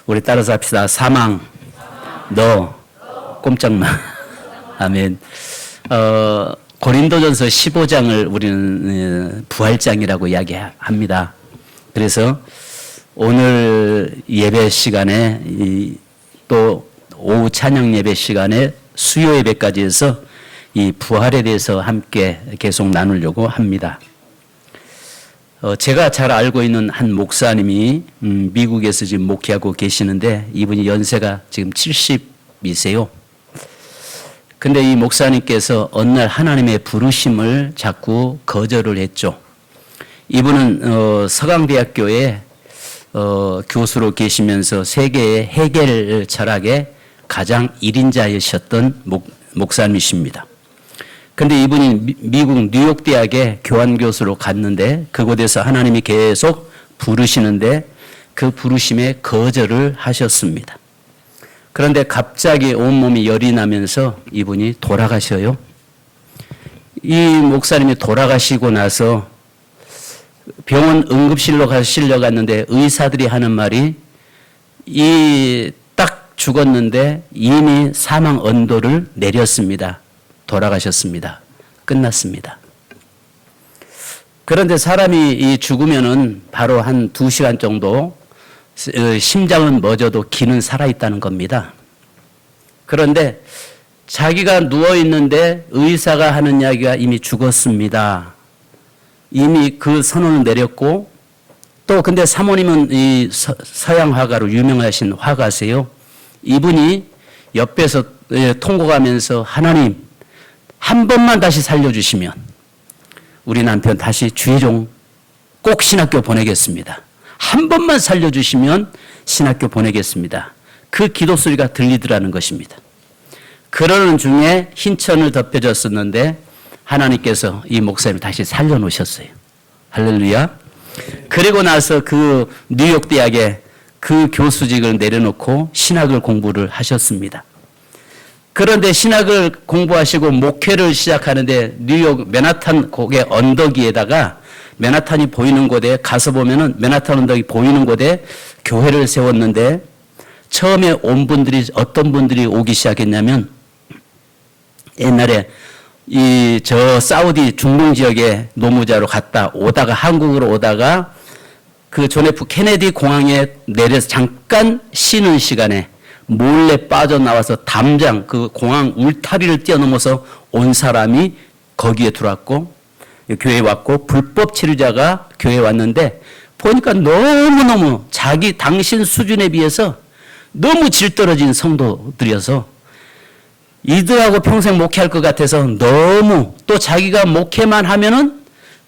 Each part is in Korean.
우리 따라서 합시다. 사망, 너, 꼼짝마. 아멘. 고린도전서 15장을 우리는 부활장이라고 이야기합니다. 그래서 오늘 예배 시간에 또 오후 찬양 예배 시간에 수요 예배까지 해서 이 부활에 대해서 함께 계속 나누려고 합니다. 제가 잘 알고 있는 한 목사님이 미국에서 지금 목회하고 계시는데 이분이 연세가 지금 70이세요. 근데 이 목사님께서 어느 날 하나님의 부르심을 자꾸 거절을 했죠. 이분은 서강대학교에 교수로 계시면서 세계의 해겔 철학의 가장 1인자이셨던 목사님이십니다. 근데 이분이 미국 뉴욕 대학에 교환 교수로 갔는데 그곳에서 하나님이 계속 부르시는데 그 부르심에 거절을 하셨습니다. 그런데 갑자기 온몸이 열이 나면서 이분이 돌아가셔요. 이 목사님이 돌아가시고 나서 병원 응급실로 실려갔는데 의사들이 하는 말이 이 딱 죽었는데 이미 사망 언도를 내렸습니다. 돌아가셨습니다. 끝났습니다. 그런데 사람이 죽으면은 바로 한 2시간 정도 심장은 멎어도 기는 살아있다는 겁니다. 그런데 자기가 누워있는데 의사가 하는 이야기가 이미 죽었습니다. 이미 그 선언을 내렸고 또 근데 사모님은 이 서양 화가로 유명하신 화가세요. 이분이 옆에서 통곡하면서 하나님 한 번만 다시 살려주시면 우리 남편 다시 주의종 꼭 신학교 보내겠습니다. 한 번만 살려주시면 신학교 보내겠습니다. 그 기도 소리가 들리더라는 것입니다. 그러는 중에 흰천을 덮여졌었는데 하나님께서 이 목사님을 다시 살려놓으셨어요. 할렐루야. 그리고 나서 그 뉴욕 대학에 그 교수직을 내려놓고 신학을 공부를 하셨습니다. 그런데 신학을 공부하시고 목회를 시작하는데 뉴욕 맨하탄 거기에 언덕 위에다가 맨하탄이 보이는 곳에 가서 보면은 맨하탄 언덕이 보이는 곳에 교회를 세웠는데 처음에 온 분들이 어떤 분들이 오기 시작했냐면 옛날에 저 사우디 중동 지역에 노무자로 갔다 오다가 한국으로 오다가 그 존 F 케네디 공항에 내려서 잠깐 쉬는 시간에 몰래 빠져나와서 담장 그 공항 울타리를 뛰어넘어서 온 사람이 거기에 들어왔고 교회에 왔고 불법 치료자가 교회에 왔는데 보니까 너무너무 당신 수준에 비해서 너무 질 떨어진 성도들이어서 이들하고 평생 목회할 것 같아서 너무 또 자기가 목회만 하면은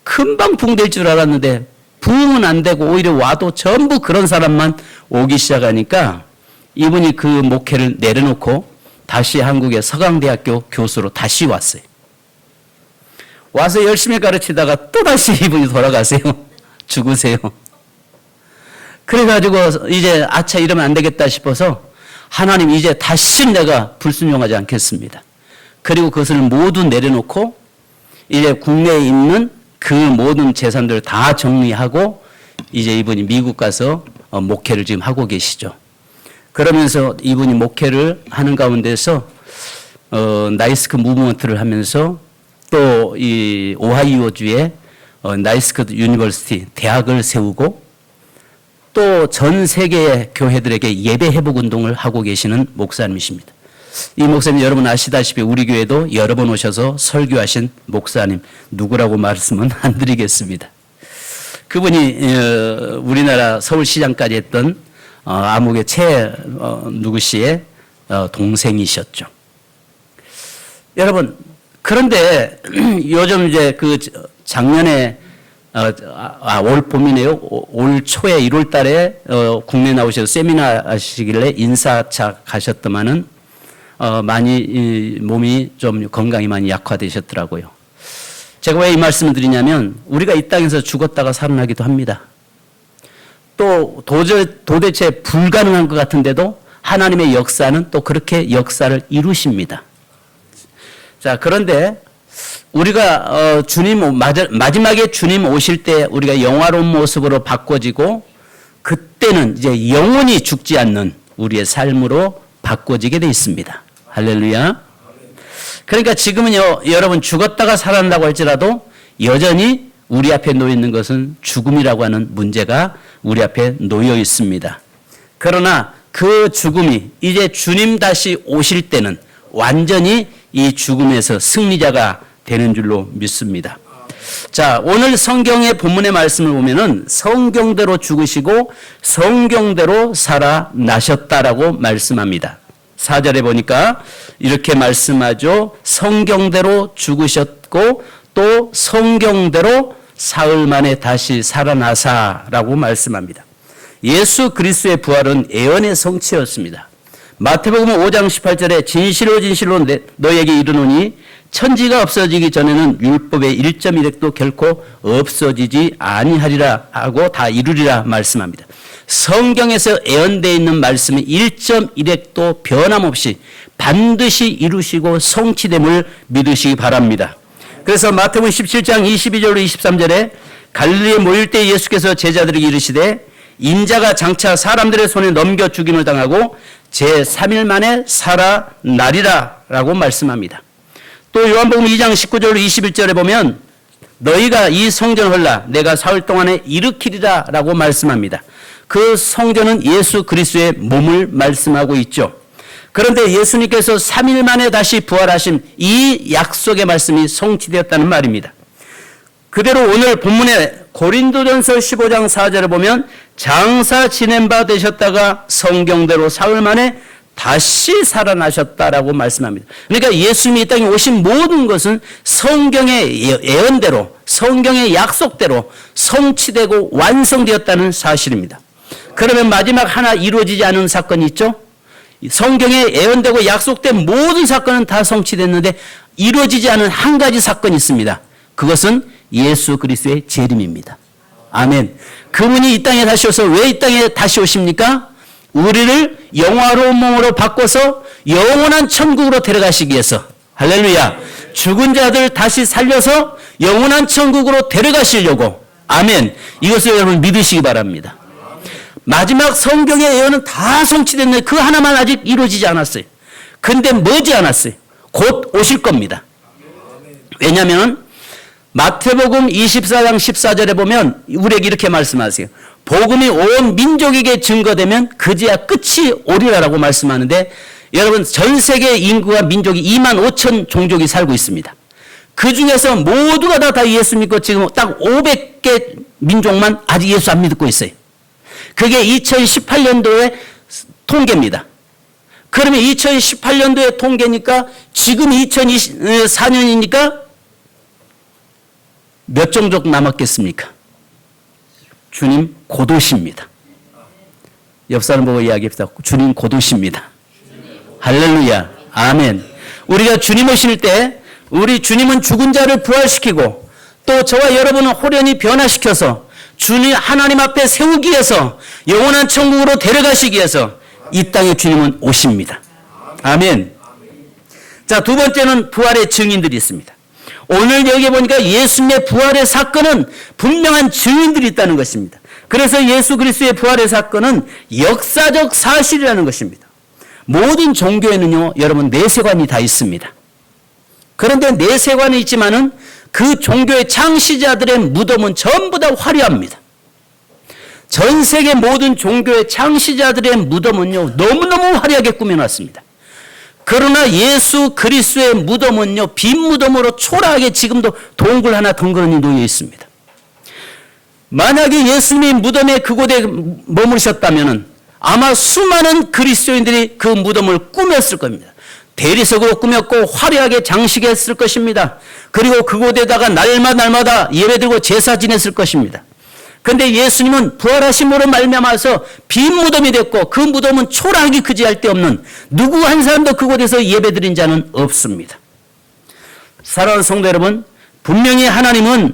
금방 부흥될 줄 알았는데 부흥은 안 되고 오히려 와도 전부 그런 사람만 오기 시작하니까 이분이 그 목회를 내려놓고 다시 한국의 서강대학교 교수로 다시 왔어요. 와서 열심히 가르치다가 또다시 이분이 돌아가세요. 죽으세요. 그래가지고 이제 아차 이러면 안 되겠다 싶어서 하나님 이제 다시 내가 불순종하지 않겠습니다. 그리고 그것을 모두 내려놓고 이제 국내에 있는 그 모든 재산들을 다 정리하고 이제 이분이 미국 가서 목회를 지금 하고 계시죠. 그러면서 이분이 목회를 하는 가운데서 나이스크 무브먼트를 하면서 또 이 오하이오주에 나이스크 유니버시티 대학을 세우고 또 전 세계의 교회들에게 예배 회복 운동을 하고 계시는 목사님이십니다. 이 목사님 여러분 아시다시피 우리 교회도 여러 번 오셔서 설교하신 목사님 누구라고 말씀은 안 드리겠습니다. 그분이 우리나라 서울시장까지 했던 암흑의 누구 씨의 동생이셨죠. 여러분 그런데 요즘 이제 그 작년에 올 봄이네요. 올 초에 1월 달에 국내 나오셔서 세미나 하시길래 인사차 가셨더만은 많이 몸이 좀 건강이 많이 약화되셨더라고요. 제가 왜 이 말씀을 드리냐면 우리가 이 땅에서 죽었다가 살아나기도 합니다. 또 도대체 불가능한 것 같은데도 하나님의 역사는 또 그렇게 역사를 이루십니다. 자, 그런데 우리가 마지막에 주님 오실 때 우리가 영화로운 모습으로 바꿔지고 그때는 이제 영원히 죽지 않는 우리의 삶으로 바꿔지게 돼 있습니다. 할렐루야. 그러니까 지금은요, 여러분 죽었다가 살아난다고 할지라도 여전히 우리 앞에 놓여 있는 것은 죽음이라고 하는 문제가 우리 앞에 놓여 있습니다. 그러나 그 죽음이 이제 주님 다시 오실 때는 완전히 이 죽음에서 승리자가 되는 줄로 믿습니다. 자, 오늘 성경의 본문의 말씀을 보면은 성경대로 죽으시고 성경대로 살아나셨다라고 말씀합니다. 4절에 보니까 이렇게 말씀하죠. 성경대로 죽으셨고 또 성경대로 사흘 만에 다시 살아나사라고 말씀합니다. 예수 그리스도의 부활은 예언의 성취였습니다. 마태복음 5장 18절에 진실로 진실로 너에게 이르노니 천지가 없어지기 전에는 율법의 1.1획도 결코 없어지지 아니하리라 하고 다 이루리라 말씀합니다. 성경에서 예언되어 있는 말씀이 1.1획도 변함없이 반드시 이루시고 성취됨을 믿으시기 바랍니다. 그래서 마태복음 17장 22절로 23절에 갈릴리에 모일 때 예수께서 제자들에게 이르시되 인자가 장차 사람들의 손에 넘겨 죽임을 당하고 제3일 만에 살아나리라 라고 말씀합니다. 또 요한복음 2장 19절로 21절에 보면 너희가 이 성전을 헐라 내가 사흘 동안에 일으키리라 라고 말씀합니다. 그 성전은 예수 그리스도의 몸을 말씀하고 있죠. 그런데 예수님께서 3일 만에 다시 부활하신 이 약속의 말씀이 성취되었다는 말입니다. 그대로 오늘 본문의 고린도전서 15장 4절에 보면 장사 지낸 바 되셨다가 성경대로 사흘 만에 다시 살아나셨다라고 말씀합니다. 그러니까 예수님이 이 땅에 오신 모든 것은 성경의 예언대로 성경의 약속대로 성취되고 완성되었다는 사실입니다. 그러면 마지막 하나 이루어지지 않은 사건이 있죠. 성경에 예언되고 약속된 모든 사건은 다 성취됐는데 이루어지지 않은 한 가지 사건이 있습니다. 그것은 예수 그리스도의 재림입니다. 아멘. 그분이 이 땅에 다시 오셔서 왜 이 땅에 다시 오십니까? 우리를 영화로운 몸으로 바꿔서 영원한 천국으로 데려가시기 위해서. 할렐루야. 죽은 자들 다시 살려서 영원한 천국으로 데려가시려고. 아멘. 이것을 여러분 믿으시기 바랍니다. 마지막 성경의 예언은 다 성취됐는데 그 하나만 아직 이루어지지 않았어요. 근데 머지 않았어요. 곧 오실 겁니다. 왜냐하면 마태복음 24장 14절에 보면 우리에게 이렇게 말씀하세요. 복음이 온 민족에게 증거되면 그제야 끝이 오리라라고 말씀하는데 여러분 전 세계 인구와 민족이 2만 5천 종족이 살고 있습니다. 그 중에서 모두가 다 예수 믿고 지금 딱 500개 민족만 아직 예수 안 믿고 있어요. 그게 2018년도의 통계입니다. 그러면 2018년도의 통계니까 지금 2024년이니까 몇 종족 남았겠습니까? 주님 곧 오십니다. 옆 사람 보고 이야기합시다. 주님 곧 오십니다. 할렐루야. 아멘. 우리가 주님 오실 때 우리 주님은 죽은 자를 부활시키고 또 저와 여러분은 호련히 변화시켜서 주님 하나님 앞에 세우기 위해서 영원한 천국으로 데려가시기 위해서 이 땅에 주님은 오십니다. 아멘. 자, 두 번째는 부활의 증인들이 있습니다. 오늘 여기 보니까 예수님의 부활의 사건은 분명한 증인들이 있다는 것입니다. 그래서 예수 그리스도의 부활의 사건은 역사적 사실이라는 것입니다. 모든 종교에는요, 여러분 내세관이 다 있습니다. 그런데 내세관이 있지만은 그 종교의 창시자들의 무덤은 전부 다 화려합니다. 전 세계 모든 종교의 창시자들의 무덤은요, 너무너무 화려하게 꾸며놨습니다. 그러나 예수 그리스도의 무덤은요, 빈 무덤으로 초라하게 지금도 동굴 하나 덩그러니 놓여 있습니다. 만약에 예수님이 무덤에 그곳에 머무르셨다면 아마 수많은 그리스도인들이 그 무덤을 꾸몄을 겁니다. 대리석으로 꾸몄고 화려하게 장식했을 것입니다. 그리고 그곳에다가 날마다 예배드리고 제사 지냈을 것입니다. 그런데 예수님은 부활하심으로 말미암아서 빈 무덤이 됐고 그 무덤은 초라하게 그지할 데 없는 누구 한 사람도 그곳에서 예배드린 자는 없습니다. 사랑하는 성도 여러분, 분명히 하나님은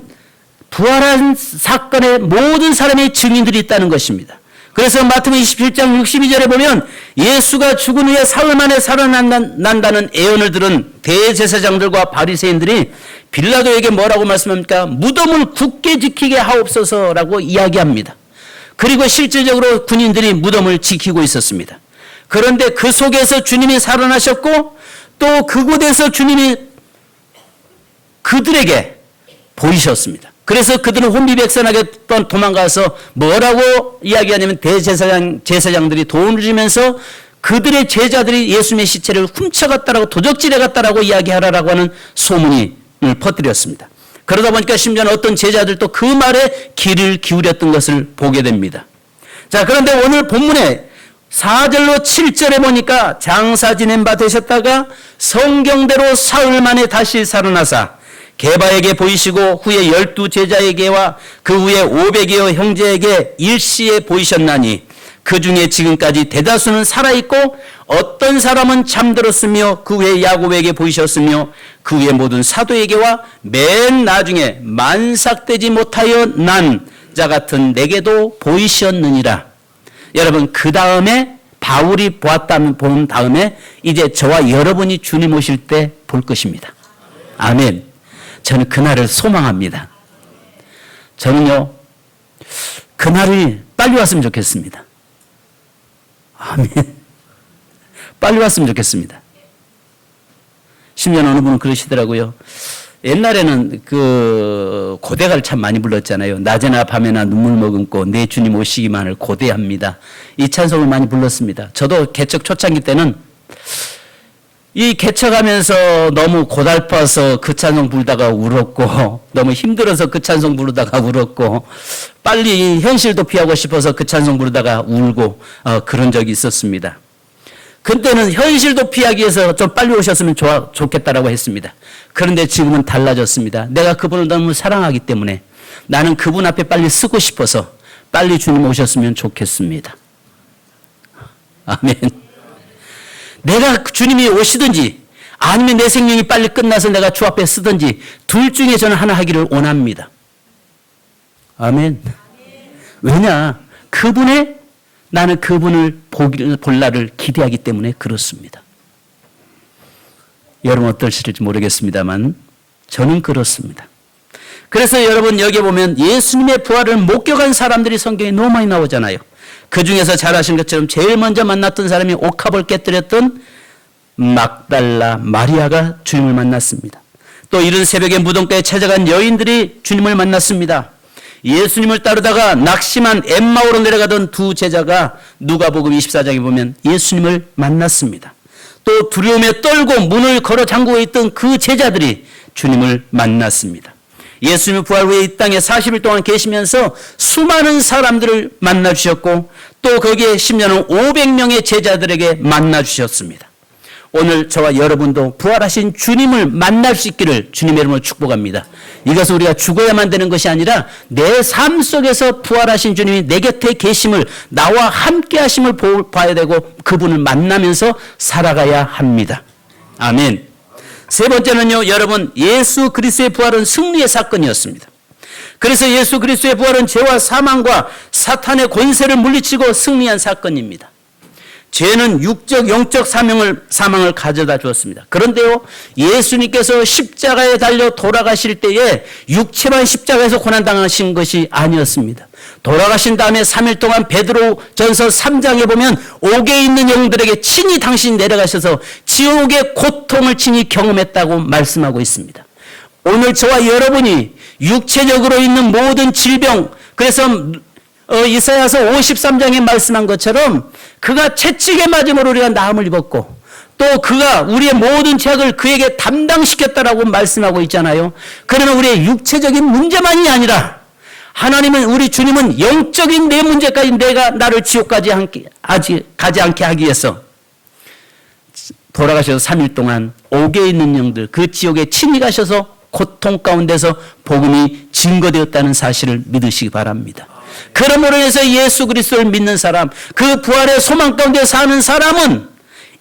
부활한 사건의 모든 사람의 증인들이 있다는 것입니다. 그래서 마태복음 27장 62절에 보면 예수가 죽은 후에 사흘 만에 살아난다는 예언을 들은 대제사장들과 바리새인들이 빌라도에게 뭐라고 말씀합니까? 무덤을 굳게 지키게 하옵소서라고 이야기합니다. 그리고 실질적으로 군인들이 무덤을 지키고 있었습니다. 그런데 그 속에서 주님이 살아나셨고 또 그곳에서 주님이 그들에게 보이셨습니다. 그래서 그들은 혼비백산하게 도망가서 뭐라고 이야기하냐면 제사장들이 돈을 주면서 그들의 제자들이 예수님의 시체를 훔쳐갔다라고 도적질해 갔다라고 이야기하라라고 하는 소문을 퍼뜨렸습니다. 그러다 보니까 심지어는 어떤 제자들도 그 말에 귀를 기울였던 것을 보게 됩니다. 자, 그런데 오늘 본문에 4절로 7절에 보니까 장사 지낸 바 되셨다가 성경대로 사흘 만에 다시 살아나사 게바에게 보이시고 후에 12 제자에게와 그 후에 500여 형제에게 일시에 보이셨나니 그 중에 지금까지 대다수는 살아있고 어떤 사람은 잠들었으며 그 후에 야곱에게 보이셨으며 그 후에 모든 사도에게와 맨 나중에 만삭되지 못하여 난 자 같은 내게도 보이셨느니라. 여러분, 그 다음에 바울이 본 다음에 이제 저와 여러분이 주님 오실 때 볼 것입니다. 아멘. 저는 그날을 소망합니다. 저는요, 그날이 빨리 왔으면 좋겠습니다. 아멘. 빨리 왔으면 좋겠습니다. 심지어 어느 분은 그러시더라고요. 옛날에는 그 고대가를 참 많이 불렀잖아요. 낮에나 밤에나 눈물 머금고 내 주님 오시기만을 고대합니다. 이 찬송을 많이 불렀습니다. 저도 개척 초창기 때는 이 개척하면서 너무 고달파서 그 찬송 부르다가 울었고 너무 힘들어서 그 찬송 부르다가 울었고 빨리 현실도 피하고 싶어서 그 찬송 부르다가 울고 그런 적이 있었습니다. 그때는 현실도 피하기 위해서 좀 빨리 오셨으면 좋겠다라고 했습니다. 그런데 지금은 달라졌습니다. 내가 그분을 너무 사랑하기 때문에 나는 그분 앞에 빨리 쓰고 싶어서 빨리 주님 오셨으면 좋겠습니다. 아멘. 내가 주님이 오시든지 아니면 내 생명이 빨리 끝나서 내가 주 앞에 쓰든지 둘 중에 저는 하나 하기를 원합니다. 아멘. 왜냐? 나는 그분을 볼 날을 기대하기 때문에 그렇습니다. 여러분 어떠실지 모르겠습니다만 저는 그렇습니다. 그래서 여러분 여기 보면 예수님의 부활을 목격한 사람들이 성경에 너무 많이 나오잖아요. 그 중에서 잘 아신 것처럼 제일 먼저 만났던 사람이 옥합을 깨뜨렸던 막달라 마리아가 주님을 만났습니다. 또 이른 새벽에 무덤가에 찾아간 여인들이 주님을 만났습니다. 예수님을 따르다가 낙심한 엠마오로 내려가던 두 제자가 누가복음 24장에 보면 예수님을 만났습니다. 또 두려움에 떨고 문을 걸어 잠그고 있던 그 제자들이 주님을 만났습니다. 예수님의 부활 후에 이 땅에 40일 동안 계시면서 수많은 사람들을 만나주셨고 또 거기에 심지어는 500명의 제자들에게 만나주셨습니다. 오늘 저와 여러분도 부활하신 주님을 만날 수 있기를 주님의 이름으로 축복합니다. 이것은 우리가 죽어야만 되는 것이 아니라 내 삶 속에서 부활하신 주님이 내 곁에 계심을 나와 함께 하심을 봐야 되고 그분을 만나면서 살아가야 합니다. 아멘. 세 번째는요, 여러분, 예수 그리스도의 부활은 승리의 사건이었습니다. 그래서 예수 그리스도의 부활은 죄와 사망과 사탄의 권세를 물리치고 승리한 사건입니다. 죄는 육적, 영적 사망을 가져다 주었습니다. 그런데요, 예수님께서 십자가에 달려 돌아가실 때에 육체만 십자가에서 고난당하신 것이 아니었습니다. 돌아가신 다음에 3일 동안 베드로전서 3장에 보면 옥에 있는 영들에게 친히 당신이 내려가셔서 지옥의 고통을 친히 경험했다고 말씀하고 있습니다. 오늘 저와 여러분이 육체적으로 있는 모든 질병, 그래서 이사야서 53장에 말씀한 것처럼 그가 채찍에 맞음으로 우리가 나음을 입었고 또 그가 우리의 모든 죄악을 그에게 담당시켰다라고 말씀하고 있잖아요. 그러나 우리의 육체적인 문제만이 아니라 하나님은, 우리 주님은 영적인 내 문제까지 나를 지옥까지 가지 않게 하기 위해서 돌아가셔서 3일 동안 옥에 있는 영들, 그 지옥에 친히 가셔서 고통 가운데서 복음이 증거되었다는 사실을 믿으시기 바랍니다. 그러므로 해서 예수 그리스도를 믿는 사람, 그 부활의 소망 가운데 사는 사람은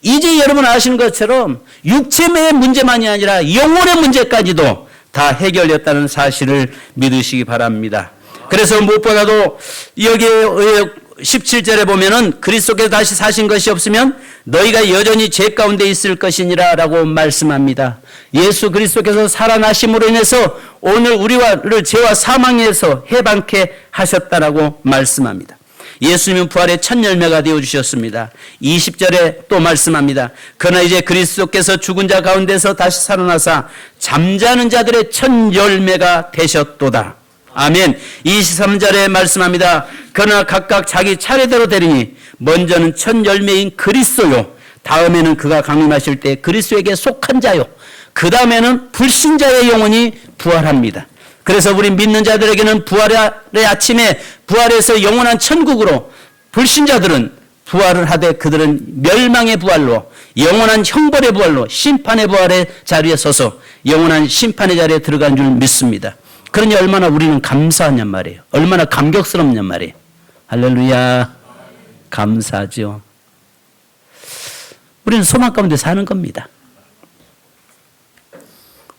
이제 여러분 아시는 것처럼 육체의 문제만이 아니라 영혼의 문제까지도 다 해결됐다는 사실을 믿으시기 바랍니다. 그래서 무엇보다도 여기 17절에 보면은 그리스도께서 다시 사신 것이 없으면 너희가 여전히 죄 가운데 있을 것이니라 라고 말씀합니다. 예수 그리스도께서 살아나심으로 인해서 오늘 우리를 죄와 사망에서 해방케 하셨다라고 말씀합니다. 예수님은 부활의 첫 열매가 되어주셨습니다. 20절에 또 말씀합니다. 그러나 이제 그리스도께서 죽은 자 가운데서 다시 살아나사 잠자는 자들의 첫 열매가 되셨도다. 아멘. 23절에 말씀합니다. 그러나 각각 자기 차례대로 되리니 먼저는 첫 열매인 그리스도요, 다음에는 그가 강림하실 때 그리스도에게 속한 자요, 그 다음에는 불신자의 영혼이 부활합니다. 그래서 우리 믿는 자들에게는 부활의 아침에 부활해서 영원한 천국으로, 불신자들은 부활을 하되 그들은 멸망의 부활로, 영원한 형벌의 부활로, 심판의 부활의 자리에 서서 영원한 심판의 자리에 들어간 줄 믿습니다. 그러니 얼마나 우리는 감사하냔 말이에요. 얼마나 감격스럽냔 말이에요. 할렐루야. 감사하죠. 우리는 소망 가운데 사는 겁니다.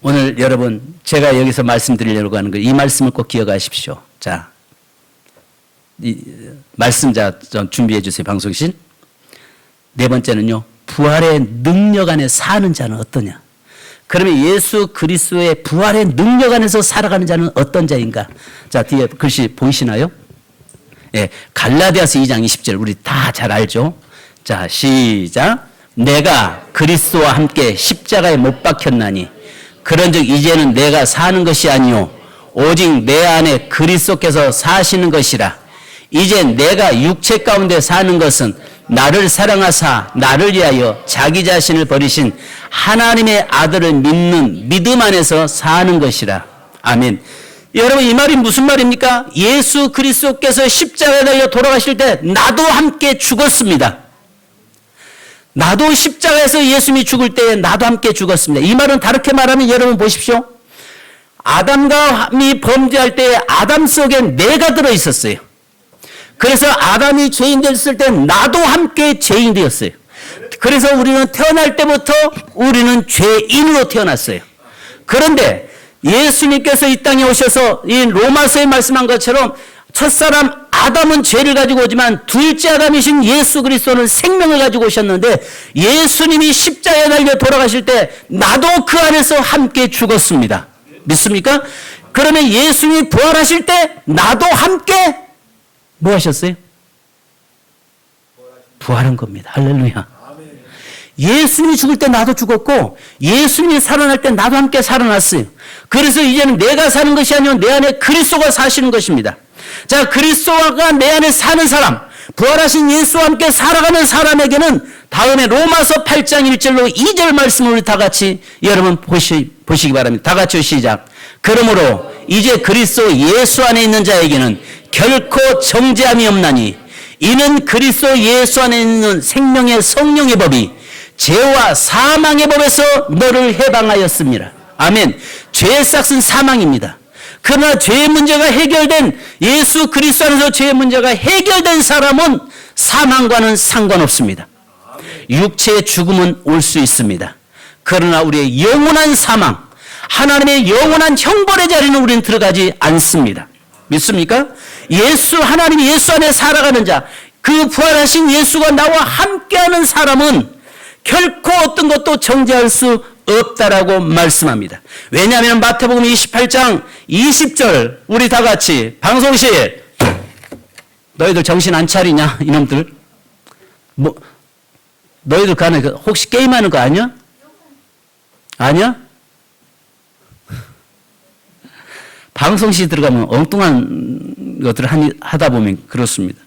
오늘 여러분, 제가 여기서 말씀드리려고 하는 거, 이 말씀을 꼭 기억하십시오. 자, 이 말씀자 좀 준비해 주세요, 방송신. 네 번째는요, 부활의 능력 안에 사는 자는 어떠냐? 그러면 예수 그리스도의 부활의 능력 안에서 살아가는 자는 어떤 자인가? 자, 뒤에 글씨 보이시나요? 예, 갈라디아서 2장 20절 우리 다 잘 알죠? 자, 시작. 내가 그리스도와 함께 십자가에 못 박혔나니 그런즉 이제는 내가 사는 것이 아니요 오직 내 안에 그리스도께서 사시는 것이라. 이제 내가 육체 가운데 사는 것은 나를 사랑하사 나를 위하여 자기 자신을 버리신 하나님의 아들을 믿는 믿음 안에서 사는 것이라. 아멘. 여러분, 이 말이 무슨 말입니까? 예수 그리스도께서 십자가에 달려 돌아가실 때 나도 함께 죽었습니다. 나도 십자가에서 예수님이 죽을 때 나도 함께 죽었습니다. 이 말은 다르게 말하면 여러분 보십시오. 아담과 함이 범죄할 때 아담 속에 내가 들어있었어요. 그래서 아담이 죄인 됐을 때 나도 함께 죄인 되었어요. 그래서 우리는 태어날 때부터 우리는 죄인으로 태어났어요. 그런데 예수님께서 이 땅에 오셔서 이 로마서에 말씀한 것처럼 첫사람 아담은 죄를 가지고 오지만 둘째 아담이신 예수 그리스도는 생명을 가지고 오셨는데, 예수님이 십자가에 달려 돌아가실 때 나도 그 안에서 함께 죽었습니다. 믿습니까? 그러면 예수님이 부활하실 때 나도 함께 뭐 하셨어요? 부활한 겁니다. 할렐루야. 예수님이 죽을 때 나도 죽었고 예수님이 살아날 때 나도 함께 살아났어요. 그래서 이제는 내가 사는 것이 아니라 내 안에 그리스도가 사시는 것입니다. 자, 그리스도가 내 안에 사는 사람, 부활하신 예수와 함께 살아가는 사람에게는 다음에 로마서 8장 1절로 2절 말씀을 우리 다 같이 여러분 보시기 바랍니다. 다 같이 시작. 그러므로 이제 그리스도 예수 안에 있는 자에게는 결코 정죄함이 없나니 이는 그리스도 예수 안에 있는 생명의 성령의 법이 죄와 사망의 법에서 너를 해방하였습니다. 아멘. 죄의 싹은 사망입니다. 그러나 죄의 문제가 해결된, 예수 그리스도 안에서 죄의 문제가 해결된 사람은 사망과는 상관없습니다. 육체의 죽음은 올 수 있습니다. 그러나 우리의 영원한 사망, 하나님의 영원한 형벌의 자리는 우리는 들어가지 않습니다. 믿습니까? 하나님이 예수 안에 살아가는 자, 그 부활하신 예수가 나와 함께하는 사람은 결코 어떤 것도 정죄할 수 없다라고 말씀합니다. 왜냐하면 마태복음 28장 20절 우리 다 같이 방송실, 너희들 정신 안 차리냐 이놈들? 뭐 너희들 가는 혹시 게임하는 거 아니야? 아니야? 방송실 들어가면 엉뚱한 것들을 하다 보면 그렇습니다.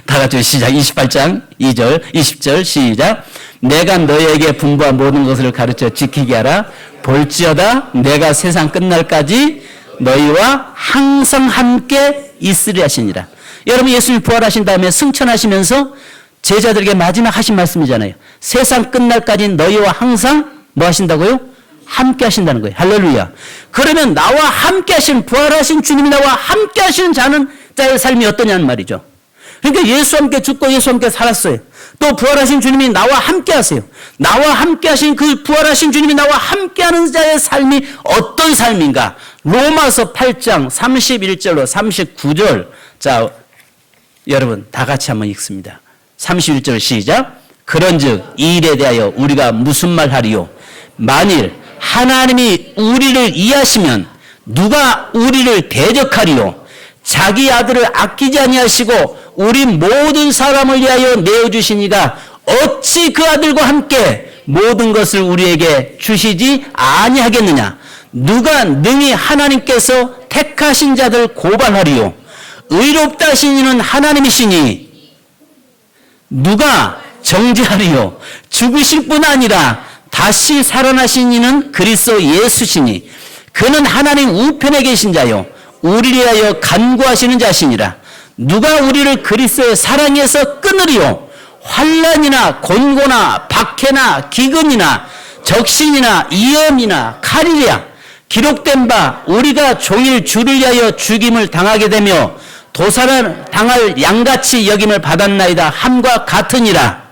다 같이 시작. 28장 2절 20절 시작. 내가 너희에게 분부한 모든 것을 가르쳐 지키게 하라. 볼지어다 내가 세상 끝날까지 너희와 항상 함께 있으리 하시니라. 여러분, 예수님 부활하신 다음에 승천하시면서 제자들에게 마지막 하신 말씀이잖아요. 세상 끝날까지 너희와 항상 뭐 하신다고요? 함께 하신다는 거예요. 할렐루야. 그러면 나와 함께 하신, 부활하신 주님이 나와 함께 하시는 자의 삶이 어떠냐는 말이죠. 그러니까 예수와 함께 죽고 예수와 함께 살았어요. 또 부활하신 주님이 나와 함께 하세요. 나와 함께 하신 그 부활하신 주님이 나와 함께 하는 자의 삶이 어떤 삶인가? 로마서 8장 31절로 39절. 자, 여러분 다 같이 한번 읽습니다. 31절 시작. 그런즉 이 일에 대하여 우리가 무슨 말 하리요? 만일 하나님이 우리를 이해하시면 누가 우리를 대적하리요? 자기 아들을 아끼지 아니하시고 우리 모든 사람을 위하여 내어주신 이가 어찌 그 아들과 함께 모든 것을 우리에게 주시지 아니하겠느냐. 누가 능히 하나님께서 택하신 자들 고발하리요. 의롭다 하신 이는 하나님이시니 누가 정죄하리요. 죽으실 뿐 아니라 다시 살아나신 이는 그리스도 예수시니 그는 하나님 우편에 계신 자요 우리를 위하여 간구하시는 자시니라. 누가 우리를 그리스도의 사랑에서 끊으리요. 환난이나 곤고나 박해나 기근이나 적신이나 위험이나 칼이랴. 기록된 바 우리가 종일 주를 위하여 죽임을 당하게 되며 도살을 당할 양같이 여김을 받았나이다 함과 같으니라.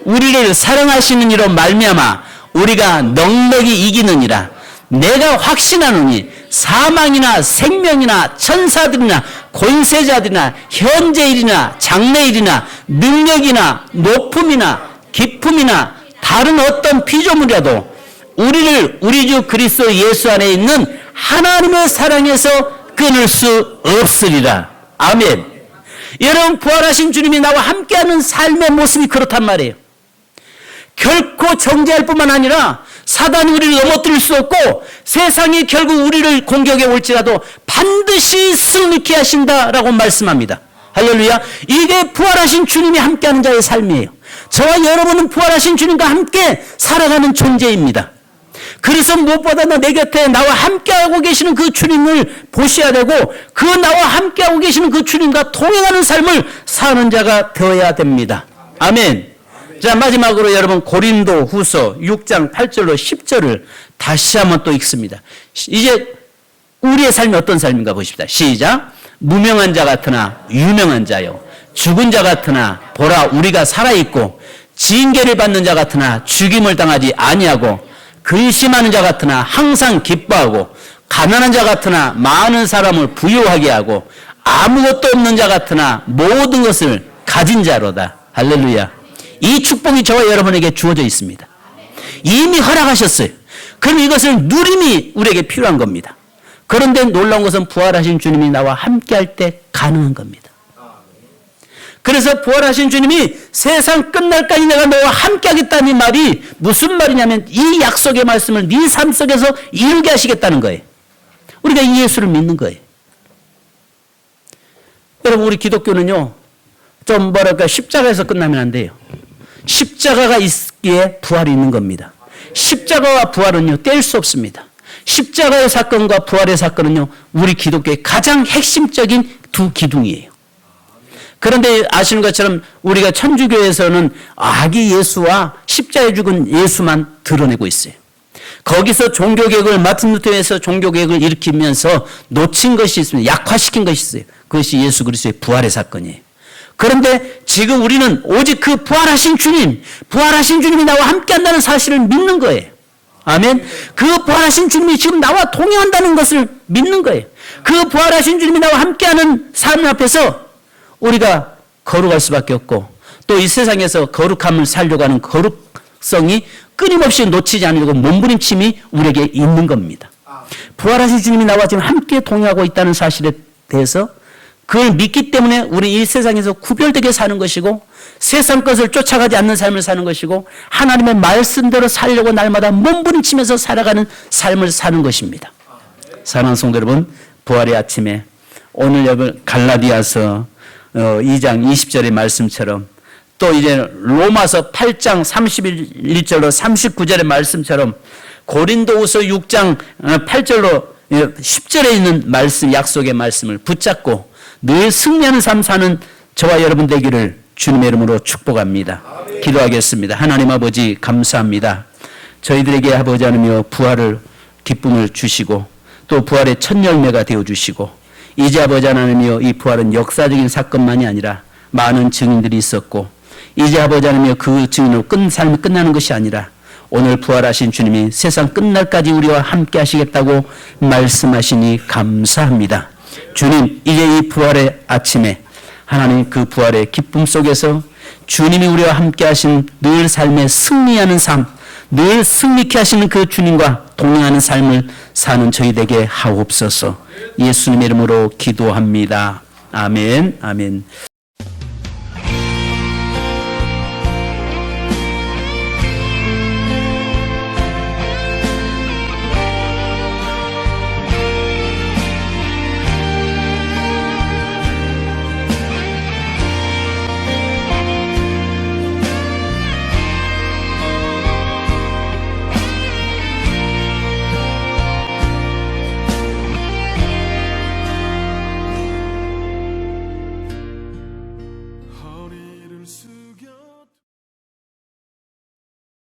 우리를 사랑하시는 이로 말미암아 우리가 넉넉히 이기느니라. 내가 확신하노니 사망이나 생명이나 천사들이나 권세자들이나 현재일이나 장래일이나 능력이나 높음이나 깊음이나 다른 어떤 피조물이라도 우리를 우리 주 그리스도 예수 안에 있는 하나님의 사랑에서 끊을 수 없으리라. 아멘. 여러분, 부활하신 주님이 나와 함께하는 삶의 모습이 그렇단 말이에요. 결코 정죄할 뿐만 아니라 사단이 우리를 넘어뜨릴 수 없고 세상이 결국 우리를 공격해 올지라도 반드시 승리케 하신다라고 말씀합니다. 할렐루야. 이게 부활하신 주님이 함께하는 자의 삶이에요. 저와 여러분은 부활하신 주님과 함께 살아가는 존재입니다. 그래서 무엇보다 내 곁에 나와 함께하고 계시는 그 주님을 보셔야 되고 그 나와 함께하고 계시는 그 주님과 동행하는 삶을 사는 자가 되어야 됩니다. 아멘. 자, 마지막으로 여러분 고린도 후서 6장 8절로 10절을 다시 한번 또 읽습니다. 이제 우리의 삶이 어떤 삶인가 보십시다. 시작. 무명한 자 같으나 유명한 자요. 죽은 자 같으나 보라 우리가 살아있고 징계를 받는 자 같으나 죽임을 당하지 아니하고 근심하는 자 같으나 항상 기뻐하고 가난한 자 같으나 많은 사람을 부유하게 하고 아무것도 없는 자 같으나 모든 것을 가진 자로다. 할렐루야. 이 축복이 저와 여러분에게 주어져 있습니다. 이미 허락하셨어요. 그럼 이것을 누림이 우리에게 필요한 겁니다. 그런데 놀라운 것은 부활하신 주님이 나와 함께할 때 가능한 겁니다. 그래서 부활하신 주님이 세상 끝날까지 내가 너와 함께하겠다는 이 말이 무슨 말이냐면 이 약속의 말씀을 네 삶 속에서 이루게 하시겠다는 거예요. 우리가 이 예수를 믿는 거예요. 여러분, 우리 기독교는요 좀 뭐랄까 십자가에서 끝나면 안 돼요. 십자가가 있기에 부활이 있는 겁니다. 십자가와 부활은요 뗄 수 없습니다. 십자가의 사건과 부활의 사건은요 우리 기독교의 가장 핵심적인 두 기둥이에요. 그런데 아시는 것처럼 우리가 천주교에서는 아기 예수와 십자가에 죽은 예수만 드러내고 있어요. 거기서 종교개혁을 마틴 루터에서 종교개혁을 일으키면서 놓친 것이 있습니다. 약화시킨 것이 있어요. 그것이 예수 그리스도의 부활의 사건이에요. 그런데 지금 우리는 오직 그 부활하신 주님이 나와 함께한다는 사실을 믿는 거예요. 아멘. 그 부활하신 주님이 지금 나와 동행한다는 것을 믿는 거예요. 그 부활하신 주님이 나와 함께하는 삶 앞에서 우리가 거룩할 수밖에 없고 또 이 세상에서 거룩함을 살려고 하는 거룩성이 끊임없이 놓치지 않으려고 몸부림침이 우리에게 있는 겁니다. 부활하신 주님이 나와 지금 함께 동행하고 있다는 사실에 대해서 그걸 믿기 때문에 우리 이 세상에서 구별되게 사는 것이고 세상 것을 쫓아가지 않는 삶을 사는 것이고 하나님의 말씀대로 살려고 날마다 몸부림치면서 살아가는 삶을 사는 것입니다. 사랑하는 성도 여러분, 부활의 아침에 오늘 여러분 갈라디아서 2장 20절의 말씀처럼 또 이제 로마서 8장 31절로 39절의 말씀처럼 고린도후서 6장 8절로 10절에 있는 말씀, 약속의 말씀을 붙잡고 늘 승리하는 삶 사는 저와 여러분 되기를 주님의 이름으로 축복합니다. 기도하겠습니다. 하나님 아버지 감사합니다. 저희들에게 아버지 하나며 부활을 기쁨을 주시고 또 부활의 첫 열매가 되어주시고 이제 아버지 하나님이여 이 부활은 역사적인 사건만이 아니라 많은 증인들이 있었고 이제 아버지 하나님이여 그 증인으로 삶이 끝나는 것이 아니라 오늘 부활하신 주님이 세상 끝날까지 우리와 함께 하시겠다고 말씀하시니 감사합니다. 주님, 이제 이 부활의 아침에 하나님 그 부활의 기쁨 속에서 주님이 우리와 함께 하신 늘 삶에 승리하는 삶, 늘 승리케 하시는 그 주님과 동행하는 삶을 사는 저희 되게 하옵소서. 예수님의 이름으로 기도합니다. 아멘. 아멘.